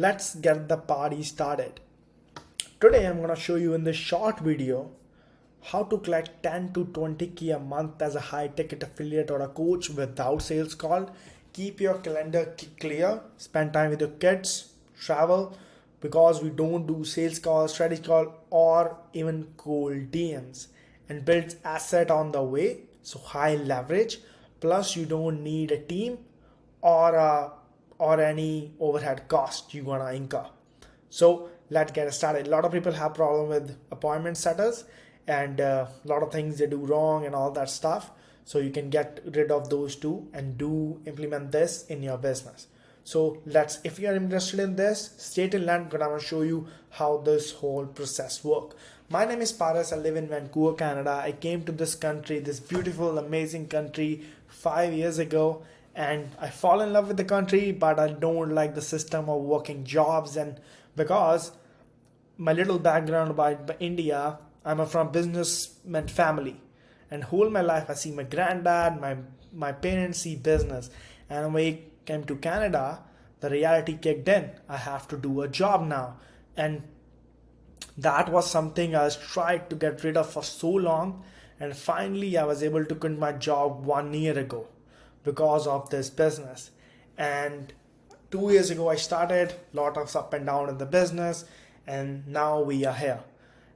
let's get the party started. Today I'm going to show you in this short video how to collect 10 to 20k a month as a high ticket affiliate or a coach without sales call. Keep your calendar clear, spend time with your kids, travel, because we don't do sales call, strategy call, or even cold DMs, and builds asset on the way. So high leverage, plus you don't need a team or any overhead cost you're gonna incur. So let's get started. A lot of people have problem with appointment setters and a lot of things they do wrong and all that stuff. So you can get rid of those two and do implement this in your business. So if you are interested in this, stay till end because I'm going to show you how this whole process works. My name is Paras. I live in Vancouver, Canada. I came to this country, this beautiful, amazing country 5 years ago, and I fall in love with the country, but I don't like the system of working jobs. And because my little background about India, I'm from businessman family, and whole my life I see my granddad, my parents see business, and when I came to Canada, the reality kicked in. I have to do a job now, and that was something I was tried to get rid of for so long, and finally I was able to quit my job 1 year ago because of this business. And 2 years ago I started lot of up and down in the business, and now we are here.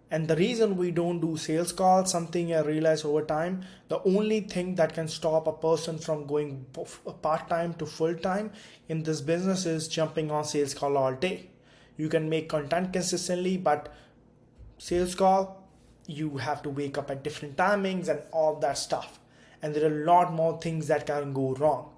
And the reason we don't do sales calls, something I realized over time, the only thing that can stop a person from going part-time to full-time in this business is jumping on sales call all day. You can make content consistently, but sales call, you have to wake up at different timings and all that stuff. And there are a lot more things that can go wrong.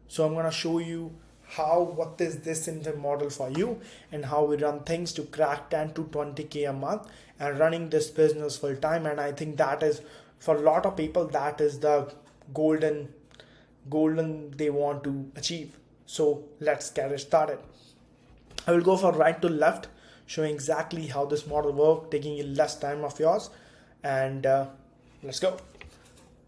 So I'm going to show you what is this in the model for you and how we run things to crack 10 to 20k a month and running this business full time. And I think that is, for a lot of people, that is the golden they want to achieve. So let's get it started. I will go from right to left, showing exactly how this model works, taking less time of yours, and let's go.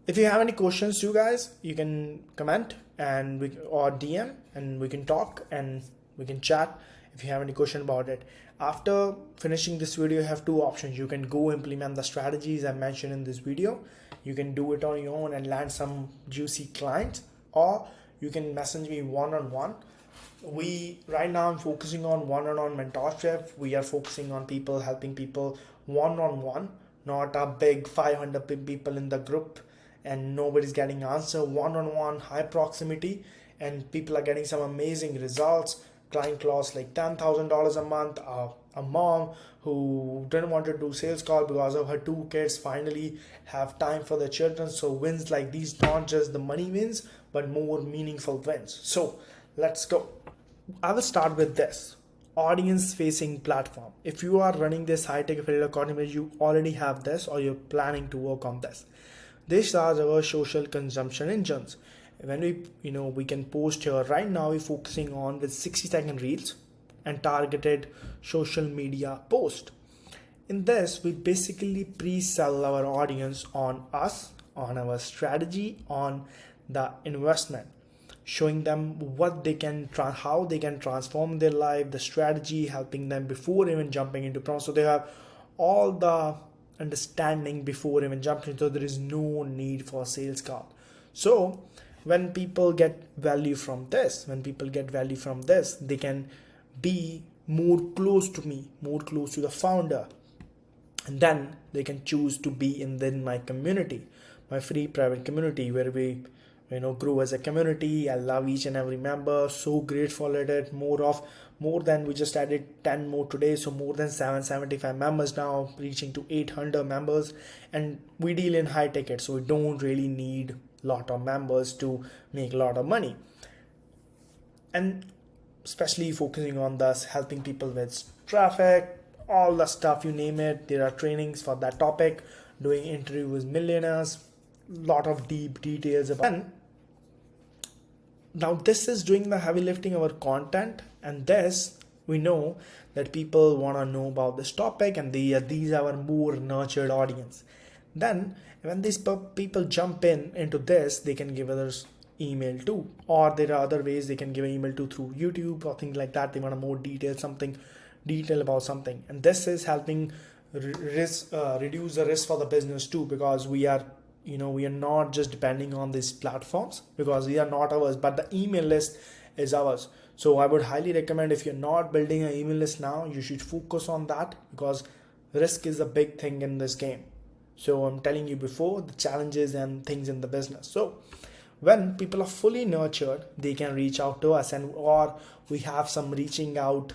If you have any questions, you guys, you can comment or DM, and we can talk and we can chat if you have any question about it. After finishing this video, you have two options. You can go implement the strategies I mentioned in this video. You can do it on your own and land some juicy clients, or you can message me one-on-one. Right now I'm focusing on one-on-one mentorship. We are focusing on helping people one-on-one, not a big 500 people in the group and nobody's getting answer. One-on-one, high proximity, and people are getting some amazing results. Client close like $10,000 a month. A mom who didn't want to do sales call because of her 2 kids finally have time for their children. So wins like these, not just the money wins, but more meaningful wins. So let's go. I will start with this audience facing platform. If you are running this high tech affiliate economy, you already have this or you're planning to work on this. These are our social consumption engines. When we can post here. Right now we're focusing on with 60-second reels and targeted social media post. In this, we basically pre-sell our audience on us, on our strategy, on the investment, showing them what they can how they can transform their life, the strategy, helping them before even jumping into prom. So they have all the understanding before even jumping, so there is no need for sales call. So when people get value from this, they can be more close to me, more close to the founder, and then they can choose to be in my community, my free private community, where we grow as a community. I love each and every member, so grateful at it. More than we just added 10 more today, so more than 775 members now, reaching to 800 members. And we deal in high ticket, so we don't really need a lot of members to make a lot of money, and especially focusing on this, helping people with traffic, all the stuff, you name it. There are trainings for that topic, doing interviews with millionaires, lot of deep details about. And now this is doing the heavy lifting of our content, and this we know that people want to know about this topic, and these are our more nurtured audience. Then when these people jump into this, they can give others email to, or there are other ways they can give an email to through YouTube or things like that. They want a more detail about something, and this is helping reduce the risk for the business too, because we are not just depending on these platforms, because they are not ours, but the email list is ours. So I would highly recommend, if you're not building an email list now, you should focus on that, because risk is a big thing in this game. So I'm telling you before the challenges and things in the business. So when people are fully nurtured, they can reach out to us, and or we have some reaching out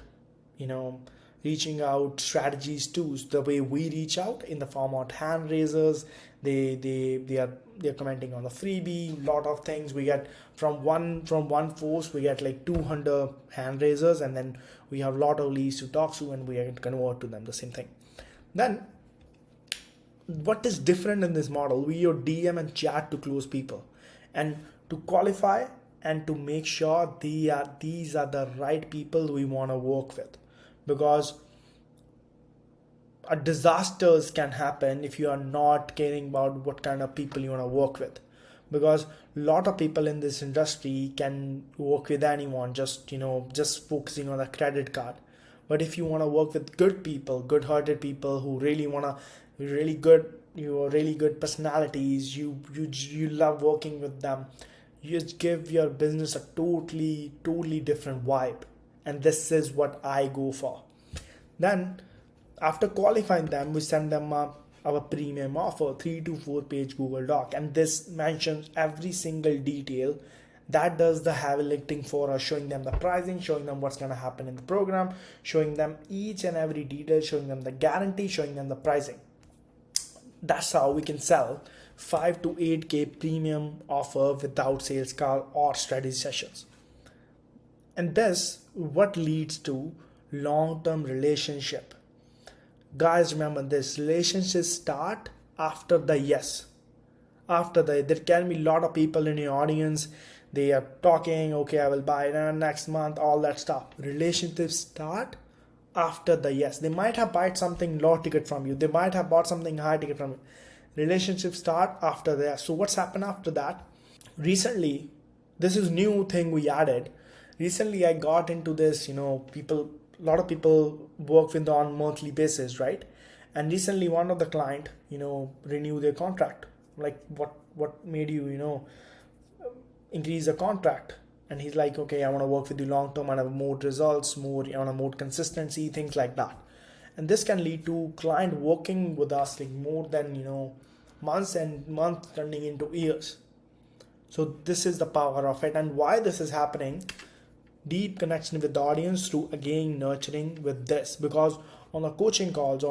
strategies too. The way we reach out in the form of hand raisers, they're commenting on the freebie, lot of things. We get from one post, we get like 200 hand raisers, and then we have a lot of leads to talk to, and we can convert to them the same thing. Then what is different in this model? We use DM and chat to close people, and to qualify and to make sure these are the right people we want to work with, because disasters can happen if you are not caring about what kind of people you want to work with, because a lot of people in this industry can work with anyone, just focusing on the credit card. But if you want to work with good people, good-hearted people who really want to, really good personalities, you love working with them, you just give your business a totally different vibe, and this is what I go for. Then after qualifying them, we send them our premium offer, 3 to 4 page Google Doc, and this mentions every single detail. That does the heavy lifting for us, showing them the pricing, showing them what's going to happen in the program, showing them each and every detail, showing them the guarantee, showing them the pricing. That's how we can sell 5 to 8K premium offer without sales call or strategy sessions. And this what leads to long-term relationship. Guys, remember this, relationships start after the yes. There can be a lot of people in your audience, they are talking, okay, I will buy it next month, all that stuff. Relationships start after the yes. They might have bought something low ticket from you, they might have bought something high ticket from you. Relationships start after the yes. So what's happened after that? Recently, this is new thing we added. Recently I got into this, a lot of people work with on monthly basis, right? And recently one of the client, renew their contract. Like, what made you, increase the contract? And he's like, okay, I want to work with you long term, I have more results, I want more consistency, things like that. And this can lead to client working with us like more than months and months turning into years. So this is the power of it, and why this is happening. Deep connection with the audience through again nurturing with this, because on the coaching calls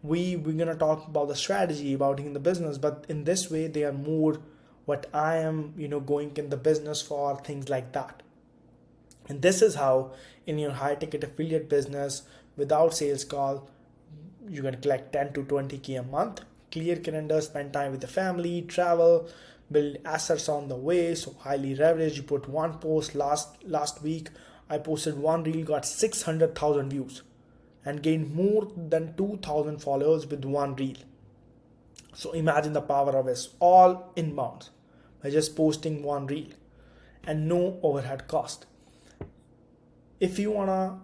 we're gonna talk about the strategy about in the business, but in this way they are more what I am going in the business for, things like that. And this is how in your high ticket affiliate business without sales call you're gonna collect 10 to 20K a month, clear calendar, spend time with the family, travel, build assets on the way. So highly leverage. You put one post. Last week I posted one reel, got 600,000 views and gained more than 2,000 followers with one reel. So imagine the power of this, all inbound by just posting one reel and no overhead cost. If you wanna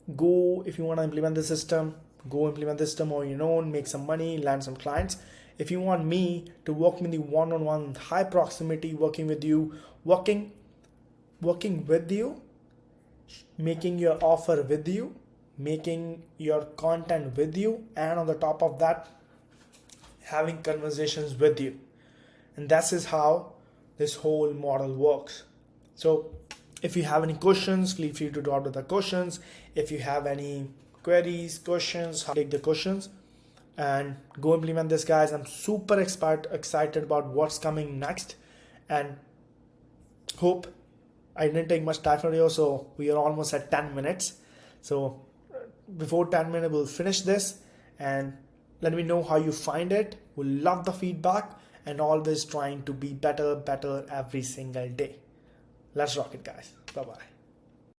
implement the system, go implement the system on your own, make some money, land some clients. If you want me to work with you one-on-one, high proximity, working with you, making your offer with you, making your content with you, and on the top of that, having conversations with you. And that is how this whole model works. So if you have any questions, feel free to drop the questions. If you have any queries, questions, take the questions and go implement this, guys. I'm super excited about what's coming next, and hope I didn't take much time for you. So we are almost at 10 minutes. So before 10 minutes, we'll finish this, and let me know how you find it. We'll love the feedback, and always trying to be better every single day. Let's rock it, guys. Bye-bye.